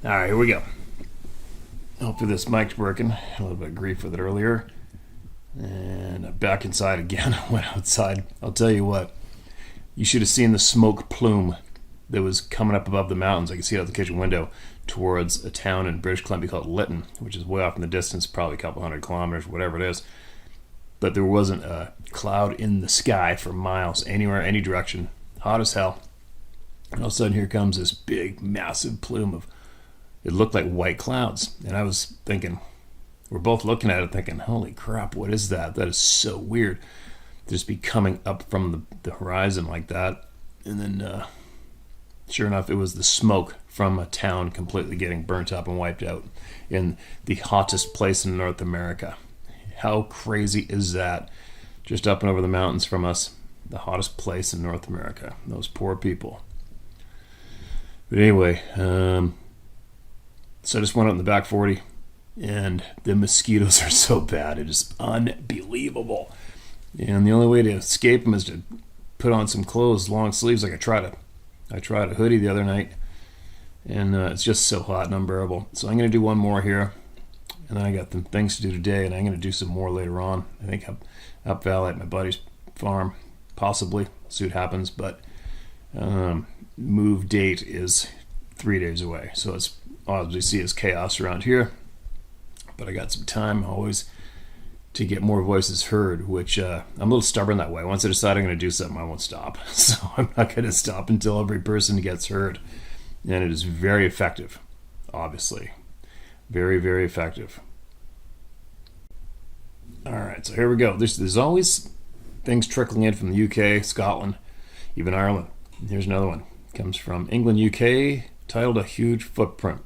All right, here we go. Hopefully this mic's working. A little bit of grief with it earlier. And I'm back inside again. I went outside. I'll tell you what. You should have seen the smoke plume that was coming up above the mountains. I can see it out the kitchen window towards a town in British Columbia called Lytton, which is way off in the distance, probably a couple hundred kilometers, whatever it is. But there wasn't a cloud in the sky for miles, anywhere, any direction. Hot as hell. And all of a sudden, here comes this big, massive plume of, it looked like white clouds. And I was thinking, we're both looking at it thinking, holy crap, what is that? That is so weird. Just be coming up from the horizon like that. And then, sure enough, it was the smoke from a town completely getting burnt up and wiped out in the hottest place in North America. How crazy is that? Just up and over the mountains from us, the hottest place in North America. Those poor people. But anyway, so I just went out in the back 40, and the mosquitoes are so bad. It is unbelievable. And the only way to escape them is to put on some clothes, long sleeves. Like I tried a hoodie the other night, and it's just so hot and unbearable. So I'm going to do one more here, and then I got some things to do today, and I'm going to do some more later on. I think up valley at my buddy's farm, possibly. See what happens, but move date is 3 days away, so it's obviously it's chaos around here. But I got some time always to get more voices heard, which I'm a little stubborn that way. Once I decide I'm going to do something, I won't stop. So I'm not going to stop until every person gets heard. And it is very effective, obviously. Very, very effective. All right, so here we go. There's always things trickling in from the UK, Scotland, even Ireland. Here's another one. It comes from England, UK, titled A Huge Footprint.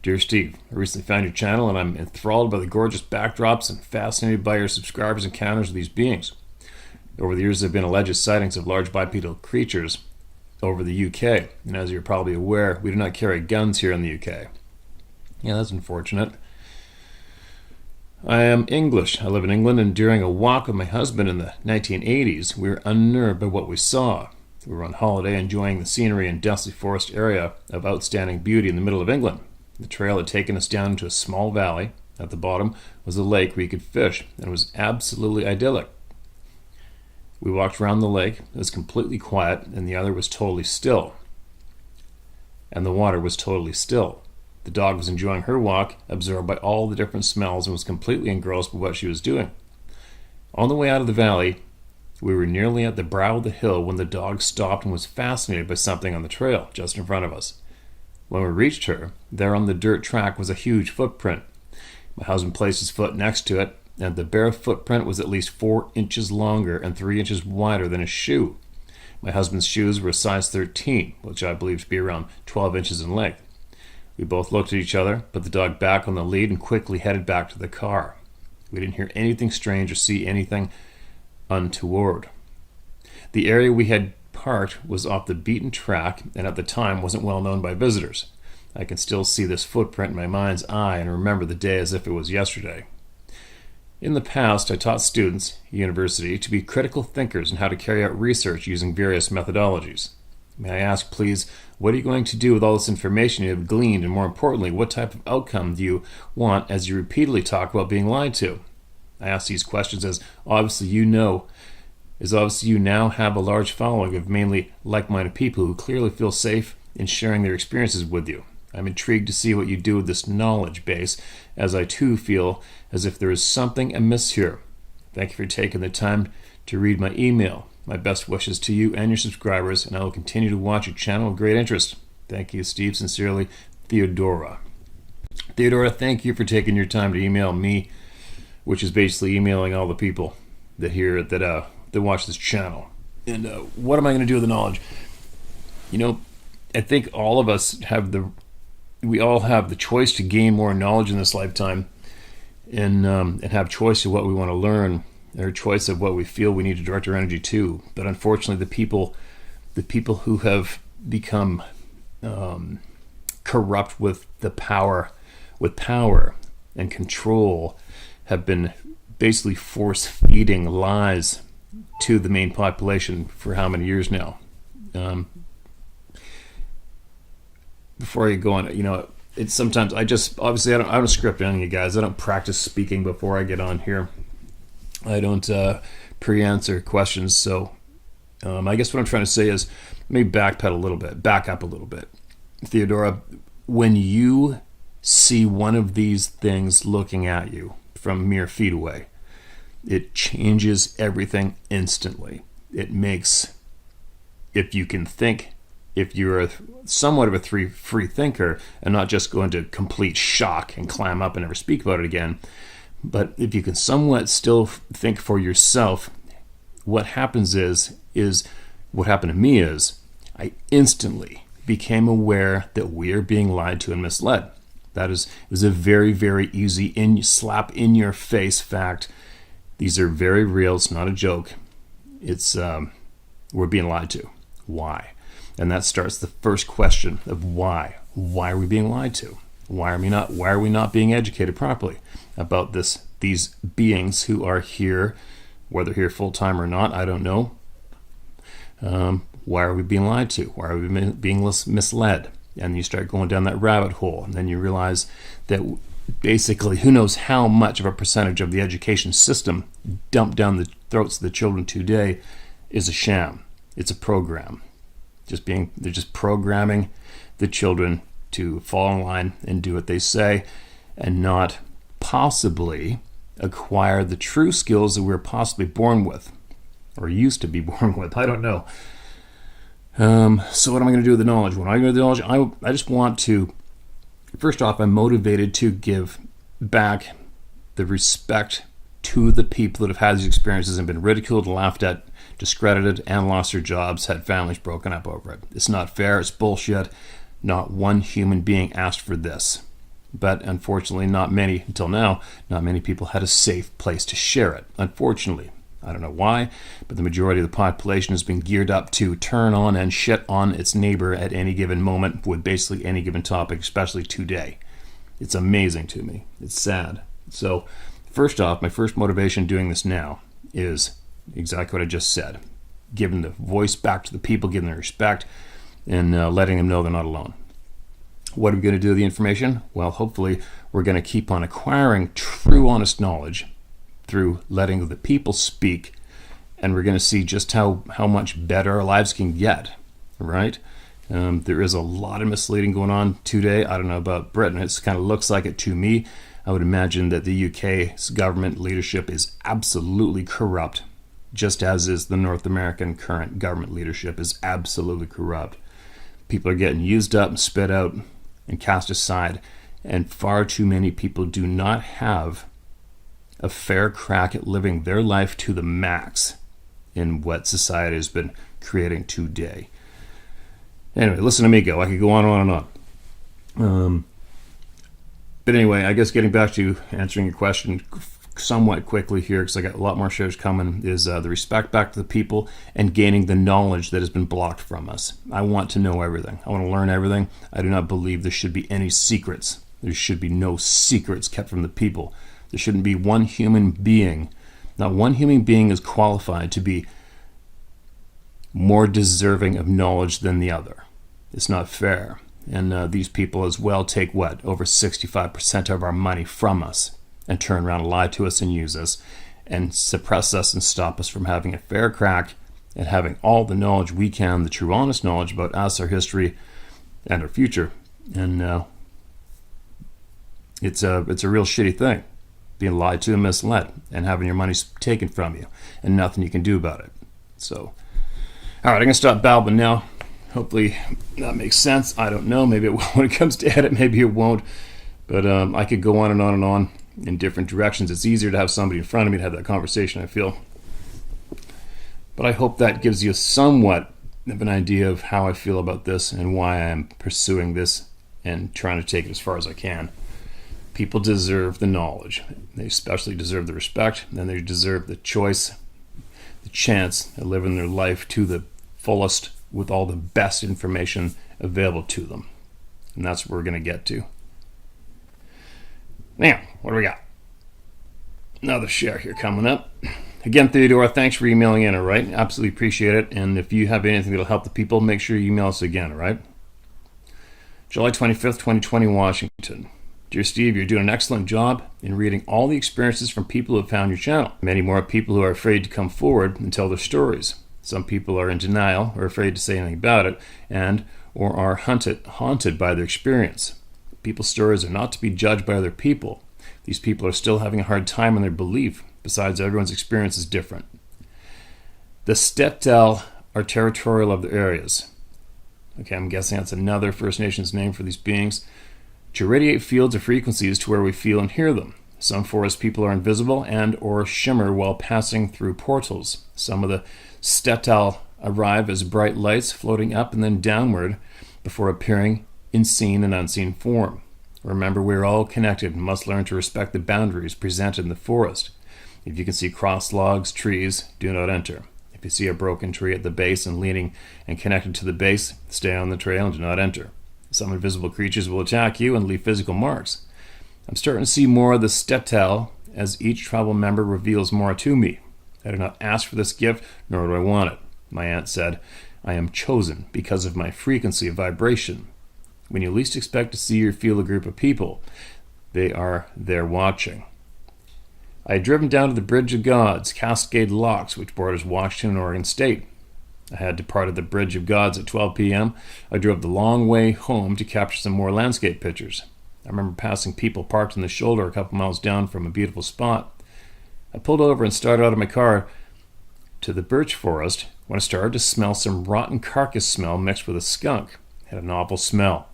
Dear Steve, I recently found your channel and I'm enthralled by the gorgeous backdrops and fascinated by your subscribers' encounters with these beings. Over the years, there have been alleged sightings of large bipedal creatures over the UK. And as you're probably aware, we do not carry guns here in the UK. Yeah, that's unfortunate. I am English. I live in England, and during a walk with my husband in the 1980s, we were unnerved by what we saw. We were on holiday enjoying the scenery in densely forest area of outstanding beauty in the middle of England. The trail had taken us down into a small valley. At the bottom was a lake where you could fish, and it was absolutely idyllic. We walked around the lake. It was completely quiet, and the other was totally still. And the water was totally still. The dog was enjoying her walk, absorbed by all the different smells, and was completely engrossed by what she was doing. On the way out of the valley, we were nearly at the brow of the hill when the dog stopped and was fascinated by something on the trail just in front of us. When we reached her, there on the dirt track was a huge footprint. My husband placed his foot next to it, and the bare footprint was at least 4 inches longer and 3 inches wider than his shoe. My husband's shoes were a size 13, which I believe to be around 12 inches in length. We both looked at each other, put the dog back on the lead, and quickly headed back to the car. We didn't hear anything strange or see anything untoward. The area we had parked was off the beaten track, and at the time wasn't well known by visitors. I can still see this footprint in my mind's eye and remember the day as if it was yesterday. In the past, I taught students at university to be critical thinkers and how to carry out research using various methodologies. May I ask, please, what are you going to do with all this information you have gleaned, and more importantly, what type of outcome do you want as you repeatedly talk about being lied to? I ask these questions as obviously you now have a large following of mainly like-minded people who clearly feel safe in sharing their experiences with you. I'm intrigued to see what you do with this knowledge base, as I too feel as if there is something amiss here. Thank you for taking the time to read my email. My best wishes to you and your subscribers, and I will continue to watch your channel with great interest. Thank you, Steve. Sincerely, Theodora. Theodora, thank you for taking your time to email me, which is basically emailing all the people that watch this channel. And what am I going to do with the knowledge? I think all of us we all have the choice to gain more knowledge in this lifetime, and have choice of what we want to learn, or choice of what we feel we need to direct our energy to. But unfortunately, the people who have become corrupt with power and control have been basically force feeding lies to the main population for how many years now? Before you go on, it's sometimes I just obviously I don't script any of you guys. I don't practice speaking before I get on here. I don't pre-answer questions. So I guess what I'm trying to say is maybe back up a little bit. Theodora, when you see one of these things looking at you from mere feet away, it changes everything instantly. It makes, if you can think, if you're somewhat of a free thinker and not just go into complete shock and clam up and never speak about it again, but if you can somewhat still think for yourself, what happens is what happened to me is I instantly became aware that we are being lied to and misled. It was a very, very easy slap in your face fact. These are very real. It's not a joke. It's we're being lied to. Why? And that starts the first question of why. Why are we being lied to? Why are we not being educated properly about these beings who are here, whether here full time or not, I don't know. Why are we being lied to? Why are we being misled? And you start going down that rabbit hole, and then you realize that basically who knows how much of a percentage of the education system dumped down the throats of the children today is a sham. It's a program. They're just programming the children to fall in line and do what they say and not possibly acquire the true skills that we're possibly born with or used to be born with. I don't know. So what am I going to do with the knowledge? When I go to the knowledge, I just want to, first off, I'm motivated to give back the respect to the people that have had these experiences and been ridiculed, laughed at, discredited, and lost their jobs, had families broken up over it. It's not fair. It's bullshit. Not one human being asked for this. But unfortunately, not many people had a safe place to share it. Unfortunately. I don't know why, but the majority of the population has been geared up to turn on and shit on its neighbor at any given moment with basically any given topic, especially today. It's amazing to me. It's sad. So, first off, my first motivation doing this now is exactly what I just said. Giving the voice back to the people, giving them respect, and letting them know they're not alone. What are we going to do with the information? Well, hopefully, we're going to keep on acquiring true, honest knowledge through letting the people speak, and we're going to see just how much better our lives can get, right? There is a lot of misleading going on today. I don't know about Britain. It kind of looks like it to me. I would imagine that the UK's government leadership is absolutely corrupt, just as is the North American current government leadership is absolutely corrupt. People are getting used up and spit out and cast aside, and far too many people do not have a fair crack at living their life to the max in what society has been creating today. Anyway, listen to me go. I could go on and on. But anyway, I guess getting back to answering your question somewhat quickly here, because I got a lot more shows coming, is the respect back to the people and gaining the knowledge that has been blocked from us. I want to know everything. I want to learn everything. I do not believe there should be any secrets. There should be no secrets kept from the people. There shouldn't be one human being. Not one human being is qualified to be more deserving of knowledge than the other. It's not fair. And these people as well take over 65% of our money from us and turn around and lie to us and use us and suppress us and stop us from having a fair crack and having all the knowledge we can, the true honest knowledge about us, our history, and our future. And it's a real shitty thing, being lied to and misled and having your money taken from you and nothing you can do about it. So, all right, I'm going to stop babbling now. Hopefully that makes sense. I don't know. Maybe it will when it comes to edit. Maybe it won't. But I could go on and on and on in different directions. It's easier to have somebody in front of me to have that conversation, I feel. But I hope that gives you somewhat of an idea of how I feel about this and why I'm pursuing this and trying to take it as far as I can. People deserve the knowledge. They especially deserve the respect, and they deserve the choice, the chance of living their life to the fullest with all the best information available to them. And that's what we're going to get to. Now, what do we got? Another share here coming up. Again, Theodora, thanks for emailing in, all right? Absolutely appreciate it. And if you have anything that'll help the people, make sure you email us again, all right? July 25th, 2020, Washington. Dear Steve, you're doing an excellent job in reading all the experiences from people who have found your channel. Many more people who are afraid to come forward and tell their stories. Some people are in denial or afraid to say anything about it and or are haunted by their experience. People's stories are not to be judged by other people. These people are still having a hard time in their belief. Besides, everyone's experience is different. The Stettel are territorial of their areas. Okay, I'm guessing that's another First Nations name for these beings. To radiate fields of frequencies to where we feel and hear them. Some forest people are invisible and or shimmer while passing through portals. Some of the Stettel arrive as bright lights floating up and then downward before appearing in seen and unseen form. Remember, we're all connected and must learn to respect the boundaries presented in the forest. If you can see cross logs, trees, do not enter. If you see a broken tree at the base and leaning and connected to the base, stay on the trail and do not enter. Some invisible creatures will attack you and leave physical marks. I'm starting to see more of the Stettel as each tribal member reveals more to me. I do not ask for this gift, nor do I want it. My aunt said, I am chosen because of my frequency of vibration. When you least expect to see or feel a group of people, they are there watching. I had driven down to the Bridge of Gods, Cascade Locks, which borders Washington and Oregon State. I had departed the Bridge of Gods at 12 p.m. I drove the long way home to capture some more landscape pictures. I remember passing people parked on the shoulder a couple miles down from a beautiful spot. I pulled over and started out of my car to the birch forest when I started to smell some rotten carcass smell mixed with a skunk. It had an awful smell.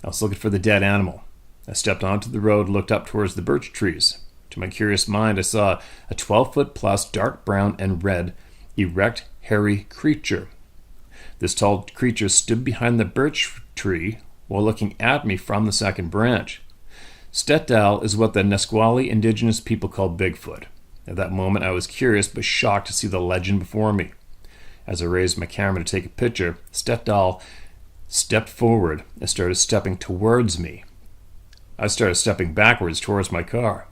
I was looking for the dead animal. I stepped onto the road and looked up towards the birch trees. To my curious mind, I saw a 12-foot plus dark brown and red, erect, hairy creature. This tall creature stood behind the birch tree while looking at me from the second branch. Stettel is what the Nisqually indigenous people call Bigfoot. At that moment, I was curious but shocked to see the legend before me. As I raised my camera to take a picture, Stettel stepped forward and started stepping towards me. I started stepping backwards towards my car.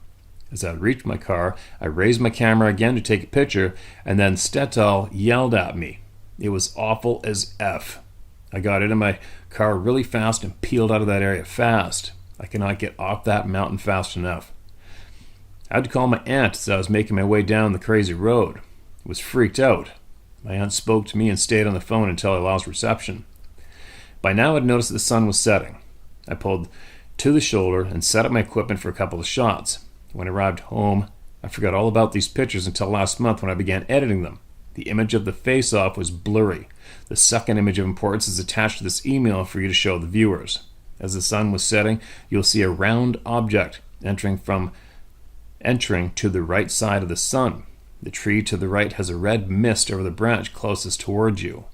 As I reached my car, I raised my camera again to take a picture, and then Stettel yelled at me. It was awful as F. I got into my car really fast and peeled out of that area fast. I could not get off that mountain fast enough. I had to call my aunt as I was making my way down the crazy road. I was freaked out. My aunt spoke to me and stayed on the phone until I lost reception. By now I'd noticed that the sun was setting. I pulled to the shoulder and set up my equipment for a couple of shots. When I arrived home, I forgot all about these pictures until last month when I began editing them. The image of the face-off was blurry. The second image of importance is attached to this email for you to show the viewers. As the sun was setting, you'll see a round object entering to the right side of the sun. The tree to the right has a red mist over the branch closest towards you.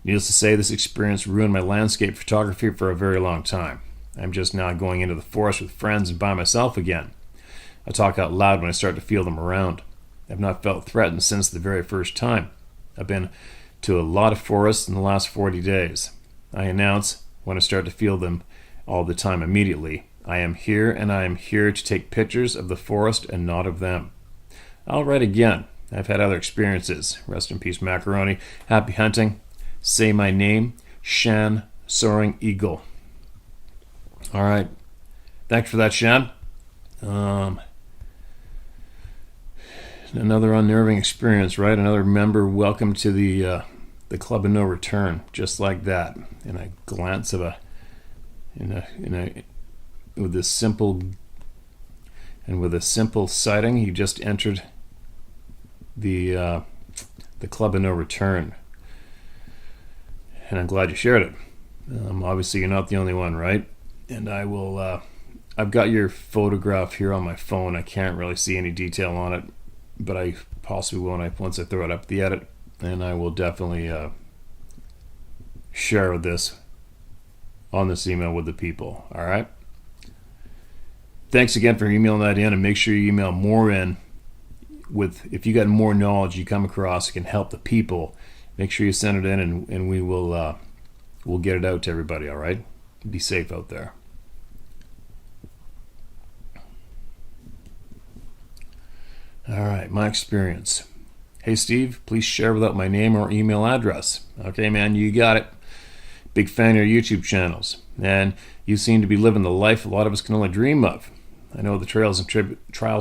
Needless to say, this experience ruined my landscape photography for a very long time. I'm just now going into the forest with friends and by myself again. I talk out loud when I start to feel them around. I've not felt threatened since the very first time. I've been to a lot of forests in the last 40 days. I announce when I start to feel them all the time immediately. I am here and I am here to take pictures of the forest and not of them. I'll write again. I've had other experiences. Rest in peace, Macaroni. Happy hunting. Say my name. Shan Soaring Eagle. All right. Thanks for that, Shan. Another unnerving experience, right? Another member welcome to the Club of No Return, just like that. In a glance of with a simple sighting, he just entered the Club of No Return, and I'm glad you shared it. Obviously, you're not the only one, right? And I will. I've got your photograph here on my phone. I can't really see any detail on it, but I possibly will once I throw it up the edit, and I will definitely share this on this email with the people. All right. Thanks again for emailing that in, and make sure you email more in with if you got more knowledge you come across that can help the people. Make sure you send it in, and we will we'll get it out to everybody. All right. Be safe out there. All right, my experience. Hey, Steve, please share without my name or email address. Okay, man, you got it. Big fan of your YouTube channels, and you seem to be living the life a lot of us can only dream of. I know the trials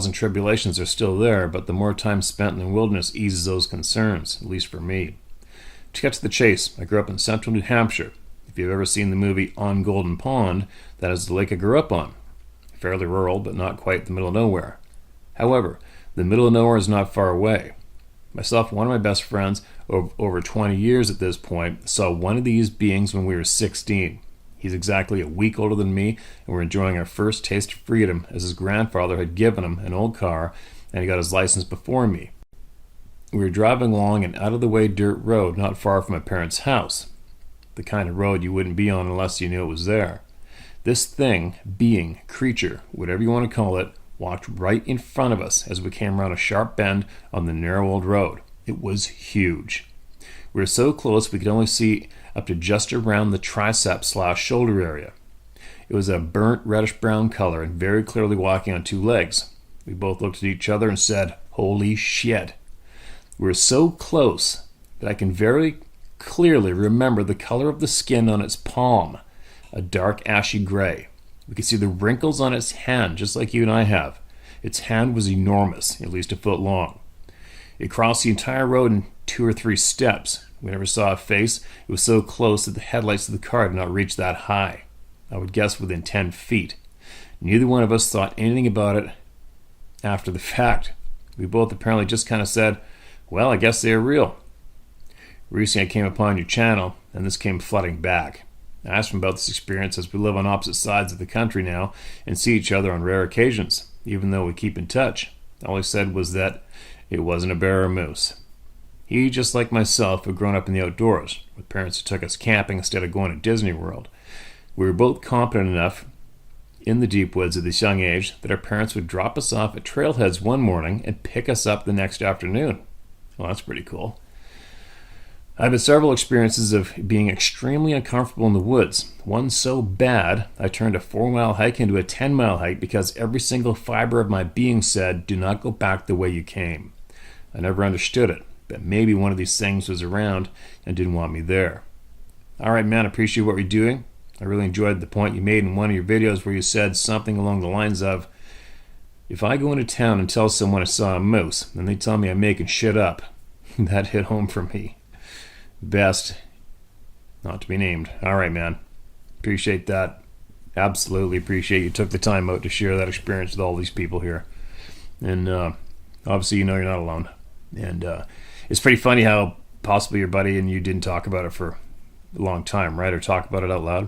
and tribulations are still there, but the more time spent in the wilderness eases those concerns, at least for me. To get to the chase, I grew up in central New Hampshire. If you've ever seen the movie On Golden Pond, that is the lake I grew up on. Fairly rural, but not quite the middle of nowhere. However, the middle of nowhere is not far away. Myself and one of my best friends, over 20 years at this point, saw one of these beings when we were 16. He's exactly a week older than me, and we're enjoying our first taste of freedom as his grandfather had given him an old car, and he got his license before me. We were driving along an out-of-the-way dirt road not far from my parents' house. The kind of road you wouldn't be on unless you knew it was there. This thing, being, creature, whatever you want to call it, walked right in front of us as we came around a sharp bend on the narrow old road. It was huge. We were so close we could only see up to just around the tricep/shoulder area. It was a burnt reddish-brown color and very clearly walking on two legs. We both looked at each other and said, "Holy shit." We were so close that I can very clearly remember the color of the skin on its palm, a dark ashy gray. We could see the wrinkles on its hand, just like you and I have. Its hand was enormous, at least a foot long. It crossed the entire road in 2 or 3 steps. We never saw a face. It was so close that the headlights of the car did not reach that high. I would guess within 10 feet. Neither one of us thought anything about it after the fact. We both apparently just kind of said, "Well, I guess they're real." Recently I came upon your channel, and this came flooding back. I asked him about this experience as we live on opposite sides of the country now and see each other on rare occasions, even though we keep in touch. All he said was that it wasn't a bear or moose. He, just like myself, had grown up in the outdoors, with parents who took us camping instead of going to Disney World. We were both competent enough in the deep woods at this young age that our parents would drop us off at trailheads one morning and pick us up the next afternoon. Well, that's pretty cool. I've had several experiences of being extremely uncomfortable in the woods. One so bad, I turned a 4-mile hike into a 10-mile hike because every single fiber of my being said, "Do not go back the way you came." I never understood it, but maybe one of these things was around and didn't want me there. All right, man, I appreciate what you're doing. I really enjoyed the point you made in one of your videos where you said something along the lines of, "If I go into town and tell someone I saw a moose, and they tell me I'm making shit up," that hit home for me. Best not to be named. All right, man. Appreciate that. Absolutely appreciate you took the time out to share that experience with all these people here. And obviously, you know you're not alone. And it's pretty funny how possibly your buddy and you didn't talk about it for a long time, right? Or talk about it out loud.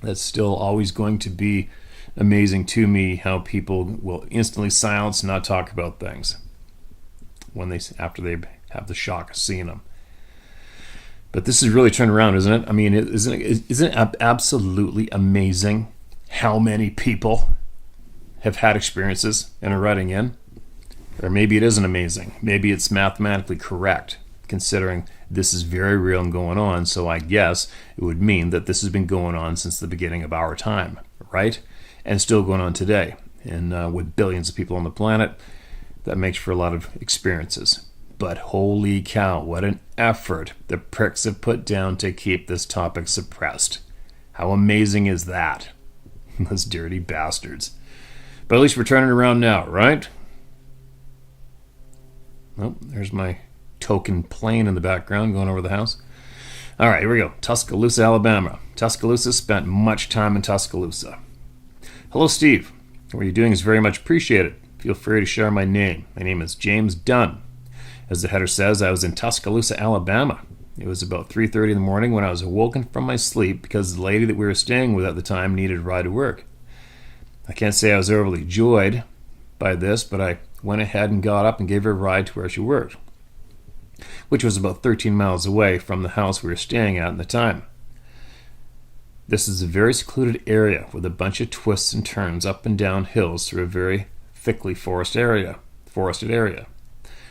That's still always going to be amazing to me how people will instantly silence and not talk about things after they have the shock of seeing them. But this is really turned around, isn't it? I mean, isn't it absolutely amazing how many people have had experiences and are writing in? Or maybe it isn't amazing. Maybe it's mathematically correct, considering this is very real and going on. So I guess it would mean that this has been going on since the beginning of our time, right? And still going on today. And with billions of people on the planet, that makes for a lot of experiences. But holy cow, what an effort the pricks have put down to keep this topic suppressed. How amazing is that? Those dirty bastards. But at least we're turning around now, right? Oh, there's my token plane in the background going over the house. All right, here we go. Tuscaloosa, Alabama. Tuscaloosa, spent much time in Tuscaloosa. Hello, Steve. What you're doing is very much appreciated. Feel free to share my name. My name is James Dunn. As the header says, I was in Tuscaloosa, Alabama. It was about 3:30 in the morning when I was awoken from my sleep because the lady that we were staying with at the time needed a ride to work. I can't say I was overly joyed by this, but I went ahead and got up and gave her a ride to where she worked, which was about 13 miles away from the house we were staying at the time. This is a very secluded area with a bunch of twists and turns up and down hills through a very thickly forested area.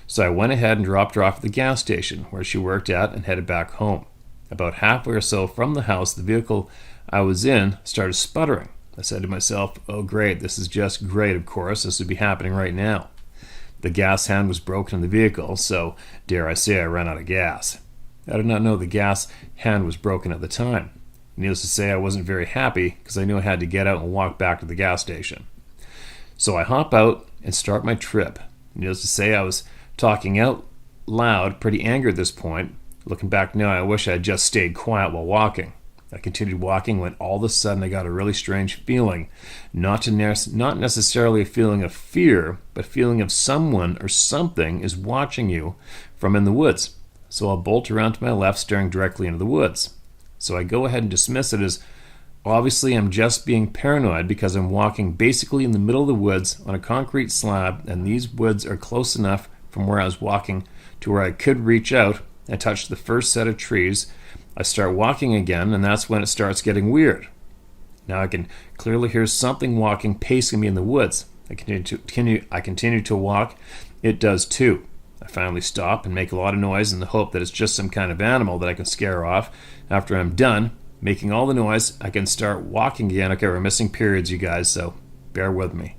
So I went ahead and dropped her off at the gas station where she worked at and headed back home. About halfway or so from the house, the vehicle I was in started sputtering. I said to myself, "Oh great, this is just great, of course, this would be happening right now." The gas hand was broken in the vehicle, so dare I say I ran out of gas. I did not know the gas hand was broken at the time. Needless to say, I wasn't very happy because I knew I had to get out and walk back to the gas station. So I hop out and start my trip. Needless to say, I was talking out loud, pretty angry at this point. Looking back now, I wish I had just stayed quiet while walking. I continued walking when all of a sudden I got a really strange feeling. Not necessarily a feeling of fear, but feeling of someone or something is watching you from in the woods. So I'll bolt around to my left, staring directly into the woods. So I go ahead and dismiss it as obviously I'm just being paranoid because I'm walking basically in the middle of the woods on a concrete slab, and these woods are close enough from where I was walking to where I could reach out and touch the first set of trees. I start walking again, and that's when it starts getting weird. Now I can clearly hear something walking, pacing me in the woods. I continue to walk. It does too. I finally stop and make a lot of noise in the hope that it's just some kind of animal that I can scare off. After I'm done making all the noise, I can start walking again. Okay, we're missing periods, you guys, so bear with me.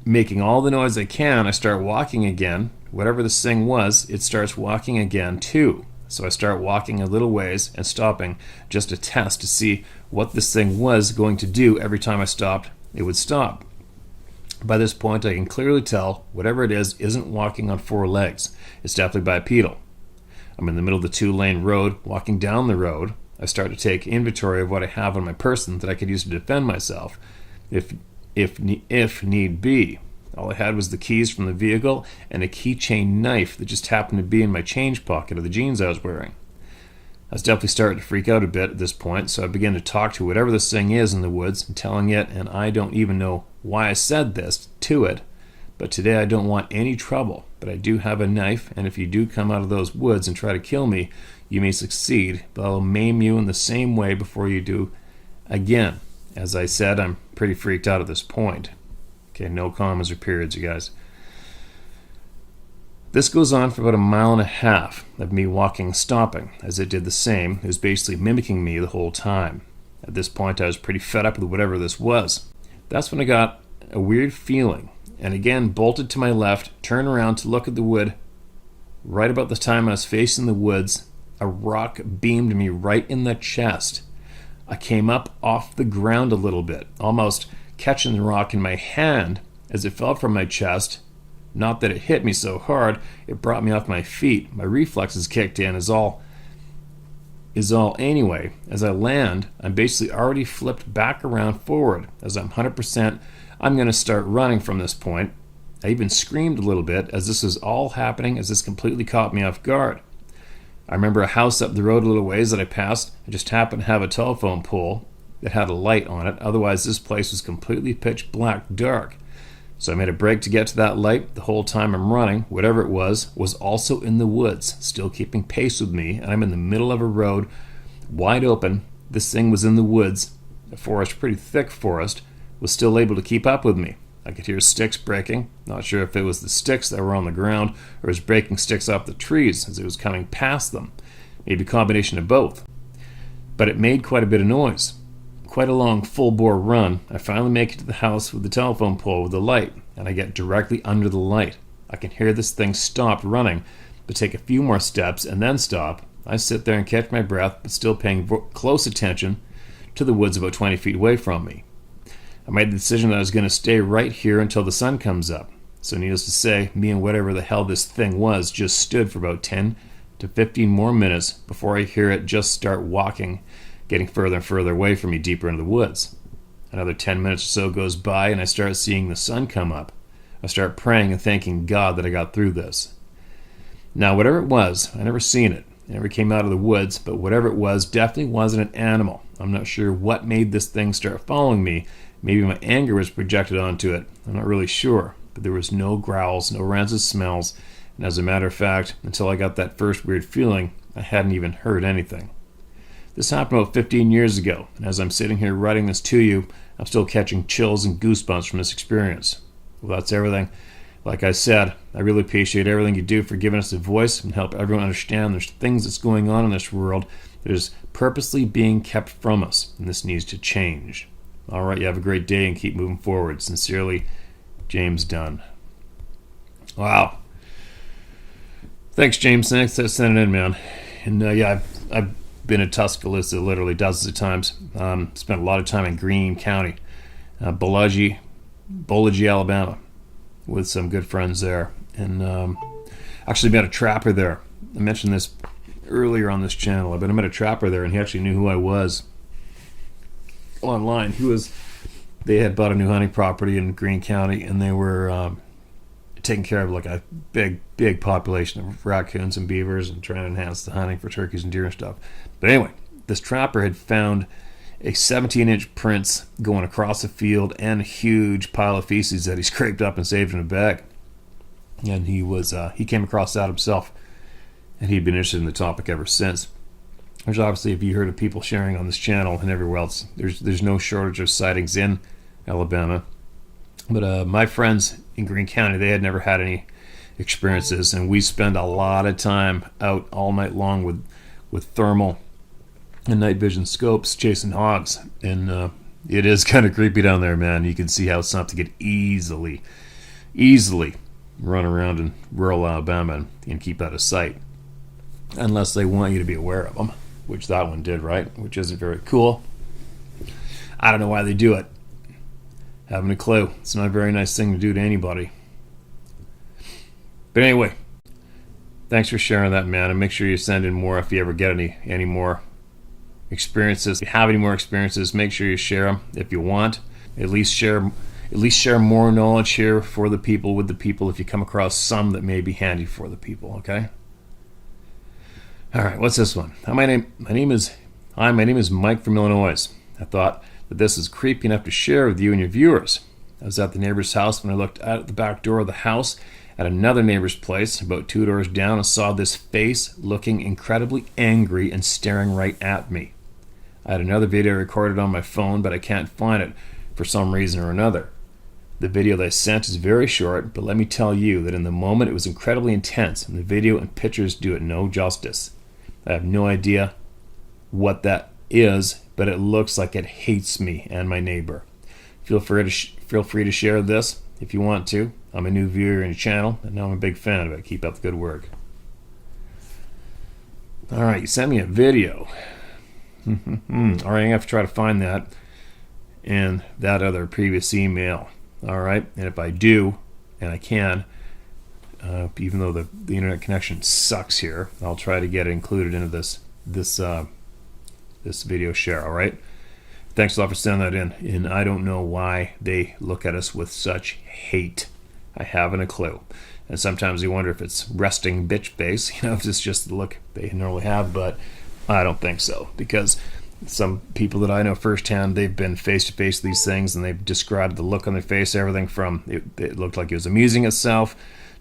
Making all the noise I can, I start walking again. Whatever this thing was, it starts walking again too. So I start walking a little ways and stopping just to test to see what this thing was going to do. Every time I stopped, it would stop. By this point, I can clearly tell whatever it is isn't walking on four legs. It's definitely bipedal. I'm in the middle of the two-lane road, walking down the road. I start to take inventory of what I have on my person that I could use to defend myself, if need be. All I had was the keys from the vehicle and a keychain knife that just happened to be in my change pocket of the jeans I was wearing. I was definitely starting to freak out a bit at this point, so I began to talk to whatever this thing is in the woods and telling it, and I don't even know why I said this to it, but today I don't want any trouble. But I do have a knife, and if you do come out of those woods and try to kill me, you may succeed, but I'll maim you in the same way before you do again. As I said, I'm pretty freaked out at this point. Okay, no commas or periods, you guys. This goes on for about 1.5 miles of me walking and stopping. As it did the same, it was basically mimicking me the whole time. At this point, I was pretty fed up with whatever this was. That's when I got a weird feeling, and again bolted to my left, turned around to look at the wood. Right about the time I was facing the woods, a rock beamed me right in the chest. I came up off the ground a little bit, almost catching the rock in my hand as it fell from my chest. Not that it hit me so hard, it brought me off my feet. My reflexes kicked in is all anyway. As I land, I'm basically already flipped back around forward. As I'm 100%, I'm going to start running from this point. I even screamed a little bit as this was all happening, as this completely caught me off guard. I remember a house up the road a little ways that I passed. I just happened to have a telephone pole that had a light on it. Otherwise, this place was completely pitch black dark. So I made a break to get to that light. The whole time I'm running, whatever it was also in the woods, still keeping pace with me. And I'm in the middle of a road, wide open. This thing was in the woods, a forest, pretty thick forest, was still able to keep up with me. I could hear sticks breaking. Not sure if it was the sticks that were on the ground or it was breaking sticks off the trees as it was coming past them. Maybe a combination of both. But it made quite a bit of noise. Quite a long full-bore run. I finally make it to the house with the telephone pole with the light, and I get directly under the light. I can hear this thing stop running, but take a few more steps and then stop. I sit there and catch my breath, but still paying close attention to the woods about 20 feet away from me. I made the decision that I was going to stay right here until the sun comes up. So needless to say, me and whatever the hell this thing was just stood for about 10 to 15 more minutes before I hear it just start walking, getting further and further away from me, deeper into the woods. Another 10 minutes or so goes by, and I start seeing the sun come up. I start praying and thanking God that I got through this. Now, whatever it was, I never seen it. It never came out of the woods, but whatever it was definitely wasn't an animal. I'm not sure what made this thing start following me. Maybe my anger was projected onto it. I'm not really sure. But there was no growls, no rancid smells, and as a matter of fact, until I got that first weird feeling, I hadn't even heard anything. This happened about 15 years ago, and as I'm sitting here writing this to you, I'm still catching chills and goosebumps from this experience. Well, that's everything. Like I said, I really appreciate everything you do for giving us a voice and help everyone understand there's things that's going on in this world that is purposely being kept from us, and this needs to change. All right, you have a great day and keep moving forward. Sincerely, James Dunn. Wow. Thanks, James. Thanks for sending it in, man. And yeah, I've been in Tuscaloosa literally dozens of times. Spent a lot of time in Greene County, Bilogi, Alabama, with some good friends there. And actually met a trapper there. I mentioned this earlier on this channel, but I met a trapper there, and he actually knew who I was online. They had bought a new hunting property in Greene County, and they were taking care of like a big population of raccoons and beavers and trying to enhance the hunting for turkeys and deer and stuff. But anyway, this trapper had found a 17-inch prints going across a field and a huge pile of feces that he scraped up and saved in a bag. And he came across that himself, and he'd been interested in the topic ever since. There's obviously, if you heard of people sharing on this channel and everywhere else, there's no shortage of sightings in Alabama. But my friends in Greene County, they had never had any experiences, and we spend a lot of time out all night long with thermal and night vision scopes chasing hogs, and it is kind of creepy down there, man. You can see how something could easily run around in rural Alabama and keep out of sight, unless they want you to be aware of them, which that one did, right? Which isn't very cool. I don't know why they do it. Haven't a clue. It's not a very nice thing to do to anybody. But anyway, thanks for sharing that, man, and make sure you send in more if you ever get any more experiences. If you have any more experiences, make sure you share them if you want. At least share more knowledge here for the people, with the people, if you come across some that may be handy for the people, okay? All right, what's this one? My name is Mike from Illinois. I thought that this is creepy enough to share with you and your viewers. I was at the neighbor's house when I looked out at the back door of the house at another neighbor's place about 2 doors down and saw this face looking incredibly angry and staring right at me. I had another video recorded on my phone, but I can't find it for some reason or another. The video that I sent is very short, but let me tell you that in the moment it was incredibly intense, and the video and pictures do it no justice. I have no idea what that is, but it looks like it hates me and my neighbor. Feel free to share this if you want to. I'm a new viewer in your channel, and now I'm a big fan of it. Keep up the good work. All right, you sent me a video. All right, I'm going to have to try to find that and that other previous email. All right, and if I do, and I can, even though the internet connection sucks here, I'll try to get it included into this video share. All right, thanks a lot for sending that in. And I don't know why they look at us with such hate. I haven't a clue. And sometimes you wonder if it's resting bitch face, if it's just the look they normally have, but I don't think so, because some people that I know firsthand, they've been face to face with these things, and they've described the look on their face, everything from it looked like it was amusing itself,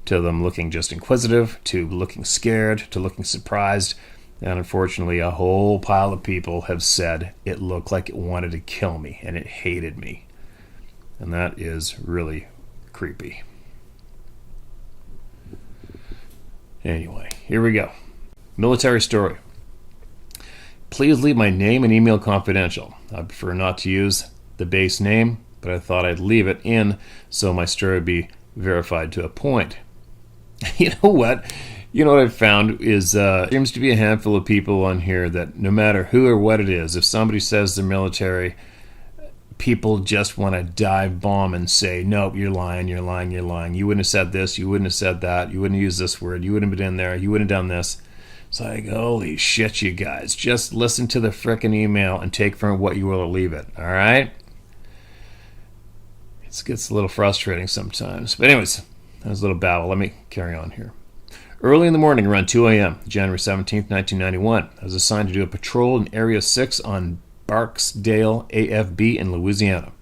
to them looking just inquisitive, to looking scared, to looking surprised. And unfortunately, a whole pile of people have said it looked like it wanted to kill me and it hated me. And that is really creepy. Anyway, here we go. Military story. Please leave my name and email confidential. I prefer not to use the base name, but I thought I'd leave it in so my story would be verified to a point. You know what? You know what I've found is there seems to be a handful of people on here that no matter who or what it is, if somebody says they're military, people just want to dive bomb and say, nope, you're lying, you're lying, you're lying. You wouldn't have said this, you wouldn't have said that, you wouldn't have used this word, you wouldn't have been in there, you wouldn't have done this. It's like, holy shit, you guys. Just listen to the frickin' email and take from it what you will or leave it, all right? It gets a little frustrating sometimes. But anyways, that was a little babble. Let me carry on here. Early in the morning, around 2 a.m., January 17th, 1991, I was assigned to do a patrol in Area 6 on Barksdale AFB in Louisiana.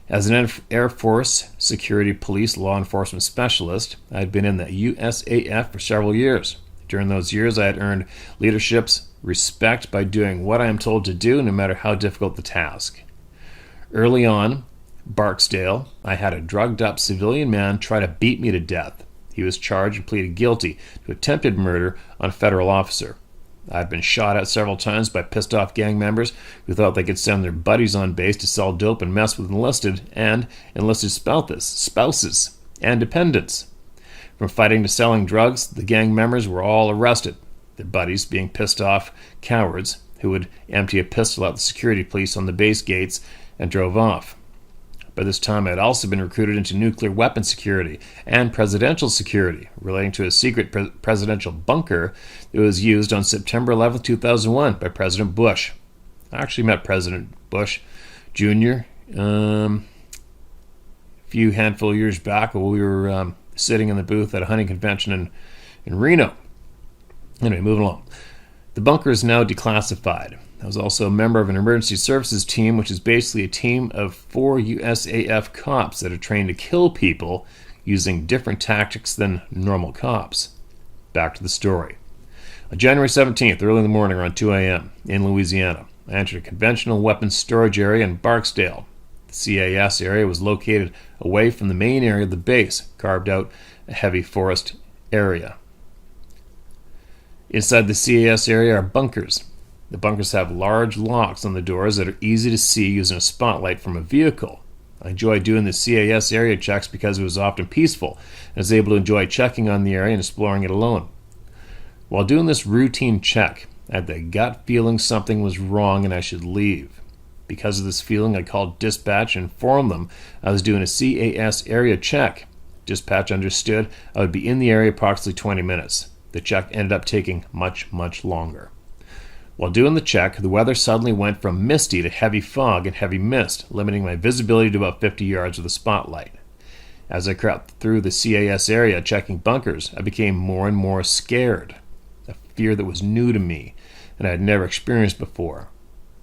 As an Air Force security police law enforcement specialist, I had been in the USAF for several years. During those years, I had earned leadership's respect by doing what I am told to do, no matter how difficult the task. Early on, Barksdale, I had a drugged-up civilian man try to beat me to death. He was charged and pleaded guilty to attempted murder on a federal officer. I had been shot at several times by pissed-off gang members who thought they could send their buddies on base to sell dope and mess with enlisted spouses and dependents. From fighting to selling drugs, the gang members were all arrested, their buddies being pissed off cowards who would empty a pistol at the security police on the base gates and drove off. By this time, I had also been recruited into nuclear weapon security and presidential security, relating to a secret presidential bunker that was used on September 11, 2001 by President Bush. I actually met President Bush Jr. A few handful of years back while we were sitting in the booth at a hunting convention in Reno. Anyway, moving along. The bunker is now declassified. I was also a member of an emergency services team, which is basically a team of 4 USAF cops that are trained to kill people using different tactics than normal cops. Back to the story. On January 17th, early in the morning around 2 a.m. in Louisiana, I entered a conventional weapons storage area in Barksdale. The CAS area was located away from the main area of the base, carved out a heavy forest area. Inside the CAS area are bunkers. The bunkers have large locks on the doors that are easy to see using a spotlight from a vehicle. I enjoyed doing the CAS area checks because it was often peaceful, and I was able to enjoy checking on the area and exploring it alone. While doing this routine check, I had the gut feeling something was wrong and I should leave. Because of this feeling, I called dispatch and informed them I was doing a CAS area check. Dispatch understood I would be in the area approximately 20 minutes. The check ended up taking much, much longer. While doing the check, the weather suddenly went from misty to heavy fog and heavy mist, limiting my visibility to about 50 yards with a spotlight. As I crept through the CAS area checking bunkers, I became more and more scared, a fear that was new to me and I had never experienced before.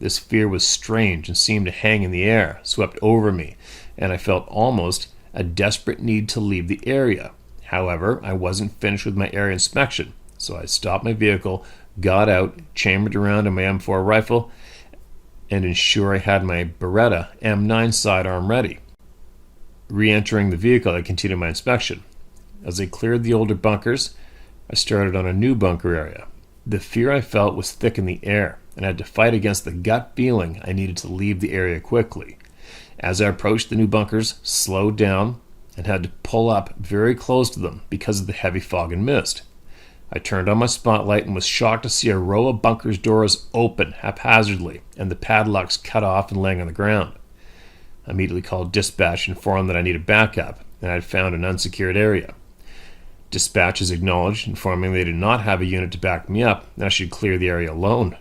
This fear was strange and seemed to hang in the air, swept over me, and I felt almost a desperate need to leave the area. However, I wasn't finished with my area inspection, so I stopped my vehicle, got out, chambered around in my M4 rifle, and ensured I had my Beretta M9 sidearm ready. Re-entering the vehicle, I continued my inspection. As I cleared the older bunkers, I started on a new bunker area. The fear I felt was thick in the air, and I had to fight against the gut feeling I needed to leave the area quickly. As I approached the new bunkers, slowed down, and had to pull up very close to them because of the heavy fog and mist. I turned on my spotlight and was shocked to see a row of bunkers' doors open haphazardly and the padlocks cut off and laying on the ground. I immediately called dispatch and informed that I needed backup and I had found an unsecured area. Dispatch is acknowledged, informing they did not have a unit to back me up and I should clear the area alone.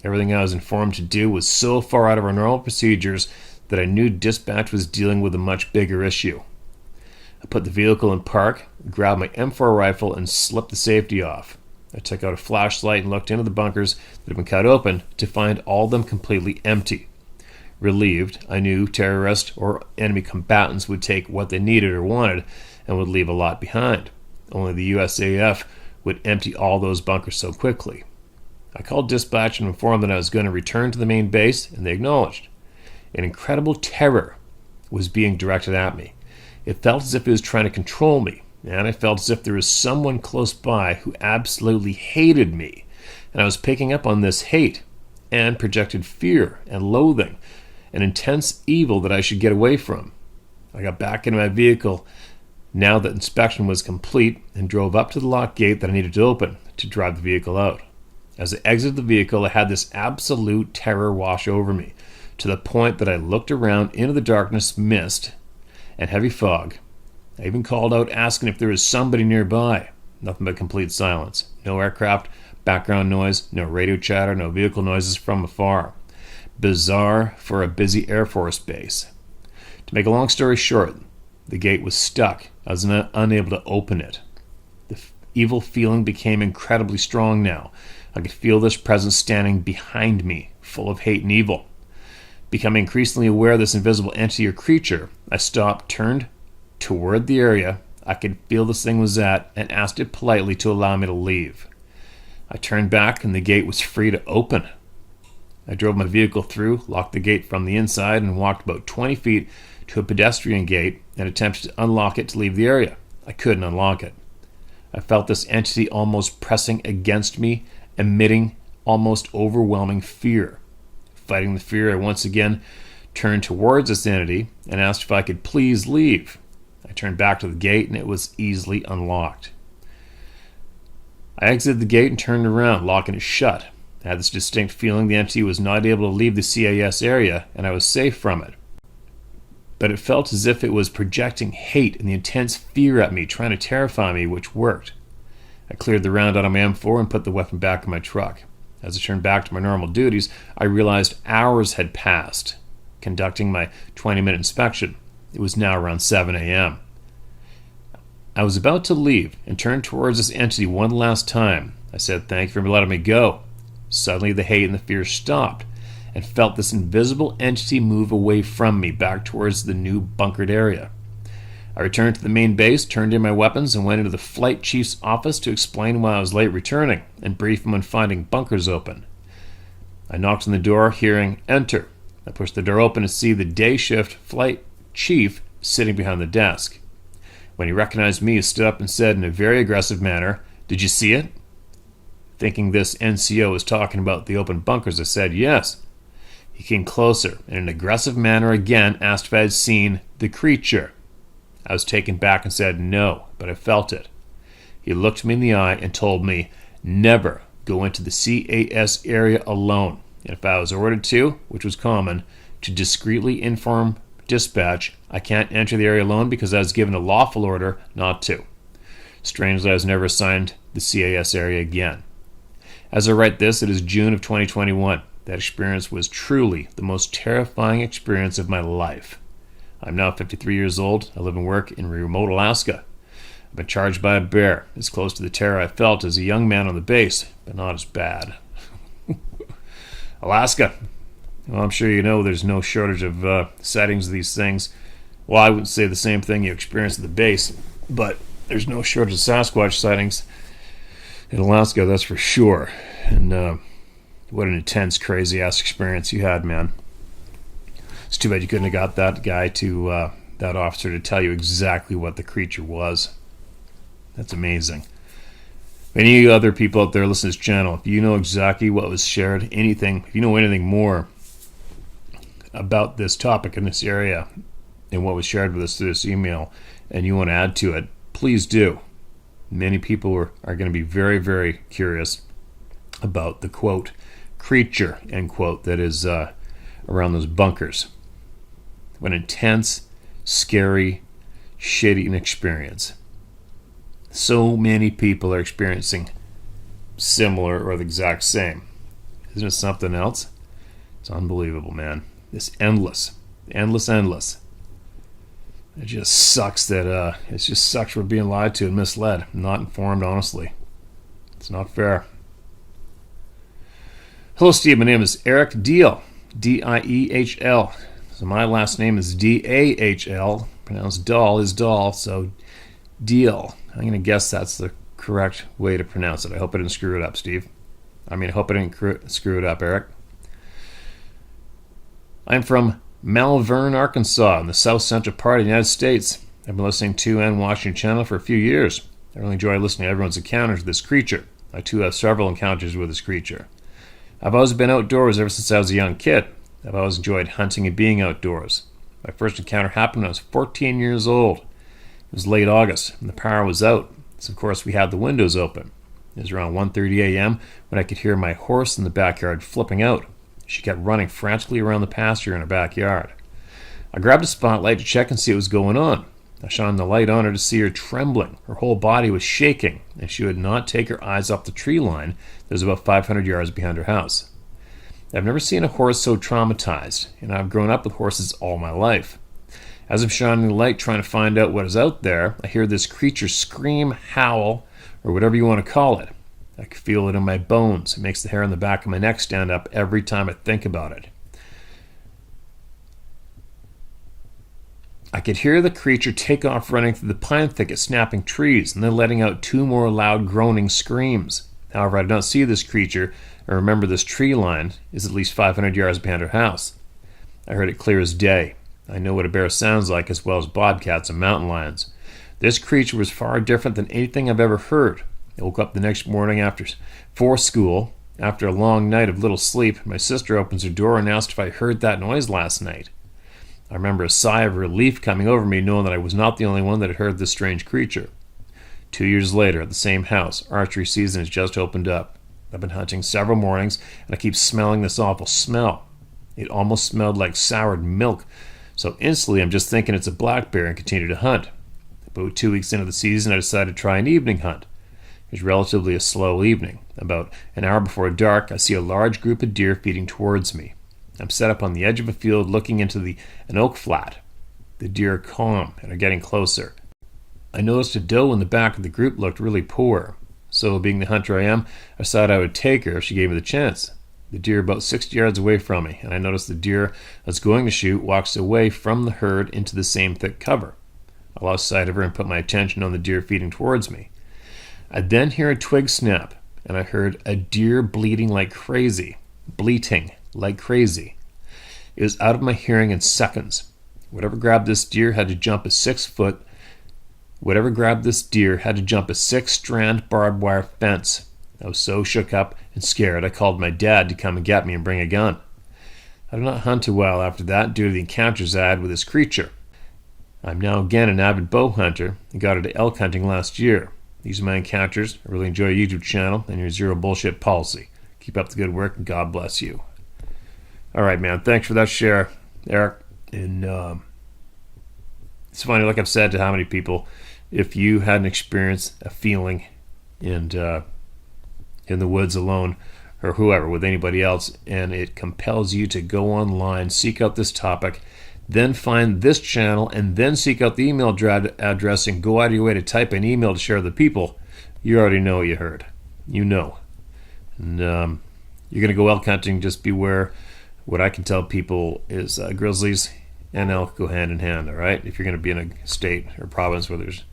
Everything I was informed to do was so far out of our normal procedures that I knew dispatch was dealing with a much bigger issue. I put the vehicle in park, grabbed my M4 rifle, and slipped the safety off. I took out a flashlight and looked into the bunkers that had been cut open to find all of them completely empty. Relieved, I knew terrorists or enemy combatants would take what they needed or wanted and would leave a lot behind. Only the USAF would empty all those bunkers so quickly. I called dispatch and informed them I was going to return to the main base, and they acknowledged. An incredible terror was being directed at me. It felt as if it was trying to control me, and I felt as if there was someone close by who absolutely hated me, and I was picking up on this hate and projected fear and loathing, an intense evil that I should get away from. I got back into my vehicle now that inspection was complete and drove up to the locked gate that I needed to open to drive the vehicle out. As I exited the vehicle, I had this absolute terror wash over me, to the point that I looked around into the darkness, mist, and heavy fog. I even called out asking if there was somebody nearby. Nothing but complete silence. No aircraft, background noise, no radio chatter, no vehicle noises from afar. Bizarre for a busy Air Force base. To make a long story short, the gate was stuck. I was unable to open it. The evil feeling became incredibly strong now. I could feel this presence standing behind me, full of hate and evil. Becoming increasingly aware of this invisible entity or creature, I stopped, turned toward the area I could feel this thing was at, and asked it politely to allow me to leave. I turned back and the gate was free to open. I drove my vehicle through, locked the gate from the inside, and walked about 20 feet to a pedestrian gate and attempted to unlock it to leave the area. I couldn't unlock it. I felt this entity almost pressing against me, emitting almost overwhelming fear. Fighting the fear, I once again turned towards this entity and asked if I could please leave. I turned back to the gate and it was easily unlocked. I exited the gate and turned around, locking it shut. I had this distinct feeling the entity was not able to leave the CAS area and I was safe from it. But it felt as if it was projecting hate and the intense fear at me, trying to terrify me, which worked. I cleared the round out of my M4 and put the weapon back in my truck. As I turned back to my normal duties, I realized hours had passed conducting my 20-minute inspection. It was now around 7 a.m. I was about to leave and turn towards this entity one last time. I said, "Thank you for letting me go." Suddenly the hate and the fear stopped and felt this invisible entity move away from me back towards the new bunkered area. I returned to the main base, turned in my weapons, and went into the flight chief's office to explain why I was late returning and brief him on finding bunkers open. I knocked on the door, hearing "Enter." I pushed the door open to see the day shift flight chief sitting behind the desk. When he recognized me, he stood up and said in a very aggressive manner, "Did you see it?" Thinking this NCO was talking about the open bunkers, I said, "Yes." He came closer, in an aggressive manner again, asked if I had seen the creature. I was taken back and said no, but I felt it. He looked me in the eye and told me, never go into the CAS area alone. And if I was ordered to, which was common, to discreetly inform dispatch, I can't enter the area alone because I was given a lawful order not to. Strangely, I was never assigned the CAS area again. As I write this, it is June of 2021. That experience was truly the most terrifying experience of my life. I'm now 53 years old. I live and work in remote Alaska. I've been charged by a bear. It's close to the terror I felt as a young man on the base, but not as bad. Alaska. Well, I'm sure you know there's no shortage of sightings of these things. Well, I wouldn't say the same thing you experienced at the base, but there's no shortage of Sasquatch sightings in Alaska, that's for sure. And what an intense, crazy-ass experience you had, man. It's too bad you couldn't have got that guy to, that officer to tell you exactly what the creature was. That's amazing. Any other people out there listening to this channel, if you know exactly what was shared, anything, if you know anything more about this topic in this area and what was shared with us through this email, and you want to add to it, please do. Many people are going to be very, very curious about the quote, creature, end quote, that is around those bunkers. What an intense, scary, shitty experience. So many people are experiencing similar or the exact same. Isn't it something else? It's unbelievable, man. It's endless. Endless. It just sucks that, it just sucks we're being lied to and misled. Not informed, honestly. It's not fair. Hello, Steve. My name is Eric Diehl. D-I-E-H-L. So my last name is D-A-H-L. Pronounced Dahl is Dahl, so Diehl. I'm going to guess that's the correct way to pronounce it. I hope I didn't screw it up, Steve. I hope I didn't screw it up, Eric. I'm from Malvern, Arkansas, in the south central part of the United States. I've been listening to and watching your channel for a few years. I really enjoy listening to everyone's encounters with this creature. I too have several encounters with this creature. I've always been outdoors ever since I was a young kid. I've always enjoyed hunting and being outdoors. My first encounter happened when I was 14 years old. It was late August, and the power was out, so of course we had the windows open. It was around 1:30 a.m. when I could hear my horse in the backyard flipping out. She kept running frantically around the pasture in her backyard. I grabbed a spotlight to check and see what was going on. I shined the light on her to see her trembling. Her whole body was shaking, and she would not take her eyes off the tree line that was about 500 yards behind her house. I've never seen a horse so traumatized, and I've grown up with horses all my life. As I'm shining the light trying to find out what is out there, I hear this creature scream, howl, or whatever you want to call it. I can feel it in my bones. It makes the hair on the back of my neck stand up every time I think about it. I could hear the creature take off running through the pine thicket, snapping trees, and then letting out two more loud groaning screams. However, I did not see this creature, and remember this tree line is at least 500 yards behind her house. I heard it clear as day. I know what a bear sounds like as well as bobcats and mountain lions. This creature was far different than anything I've ever heard. I woke up the next morning for school. After a long night of little sleep, my sister opens her door and asked if I heard that noise last night. I remember a sigh of relief coming over me, knowing that I was not the only one that had heard this strange creature. 2 years later, at the same house, archery season has just opened up. I've been hunting several mornings, and I keep smelling this awful smell. It almost smelled like soured milk, so instantly I'm just thinking it's a black bear and continue to hunt. About 2 weeks into the season, I decided to try an evening hunt. It was relatively a slow evening. About an hour before dark, I see a large group of deer feeding towards me. I'm set up on the edge of a field looking into an oak flat. The deer are calm and are getting closer. I noticed a doe in the back of the group looked really poor. So, being the hunter I am, I decided I would take her if she gave me the chance. The deer about 60 yards away from me, and I noticed the deer I was going to shoot walks away from the herd into the same thick cover. I lost sight of her and put my attention on the deer feeding towards me. I then hear a twig snap, and I heard a deer bleating like crazy. It was out of my hearing in seconds. Whatever grabbed this deer had to jump a 6-strand barbed wire fence. I was so shook up and scared I called my dad to come and get me and bring a gun. I did not hunt a while after that due to the encounters I had with this creature. I'm now again an avid bow hunter and got into elk hunting last year. These are my encounters. I really enjoy your YouTube channel and your zero bullshit policy. Keep up the good work and God bless you. All right, man. Thanks for that share, Eric. And it's funny, like I've said to how many people, if you had an experience, a feeling, and in the woods alone, or whoever, with anybody else, and it compels you to go online, seek out this topic, then find this channel, and then seek out the email address and go out of your way to type an email to share with the people, you already know what you heard. You know. And you're going to go elk hunting, just beware. What I can tell people is grizzlies and elk go hand in hand, all right? If you're going to be in a state or province where there's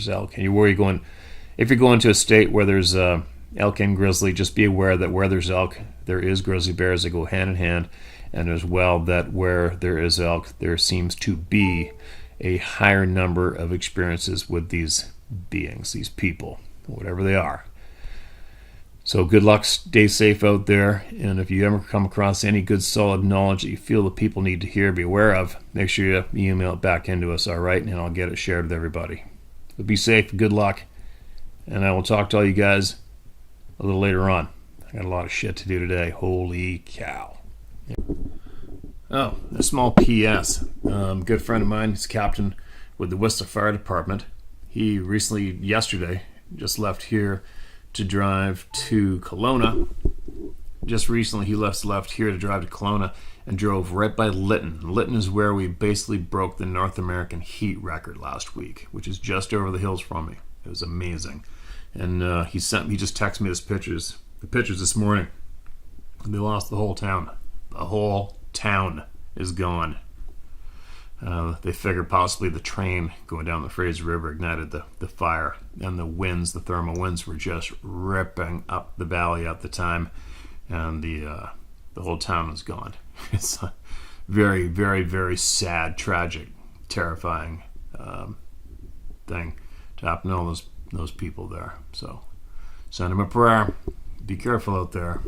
elk, and if you're going to a state where there's elk and grizzly, just be aware that where there's elk, there is grizzly bears that go hand in hand, and as well that where there is elk, there seems to be a higher number of experiences with these beings, these people, whatever they are. So good luck, stay safe out there, and if you ever come across any good solid knowledge that you feel the people need to hear, be aware of, make sure you email it back into us, all right, and I'll get it shared with everybody. But be safe, good luck, and I will talk to all you guys a little later on. I got a lot of shit to do today. Holy cow. Oh, a small P.S. Good friend of mine, he's a captain with the Whistler Fire Department. He recently, yesterday, just left here to drive to Kelowna. Just recently, he left here to drive to Kelowna and drove right by Lytton. Lytton is where we basically broke the North American heat record last week, which is just over the hills from me. It was amazing. And he just texted me the pictures this morning. They lost the whole town. The whole town is gone. They figured possibly the train going down the Fraser River ignited the fire, and the thermal winds were just ripping up the valley at the time, and the whole town was gone. It's a very, very, very sad, tragic, terrifying thing to happen to all those people there. So send them a prayer. Be careful out there.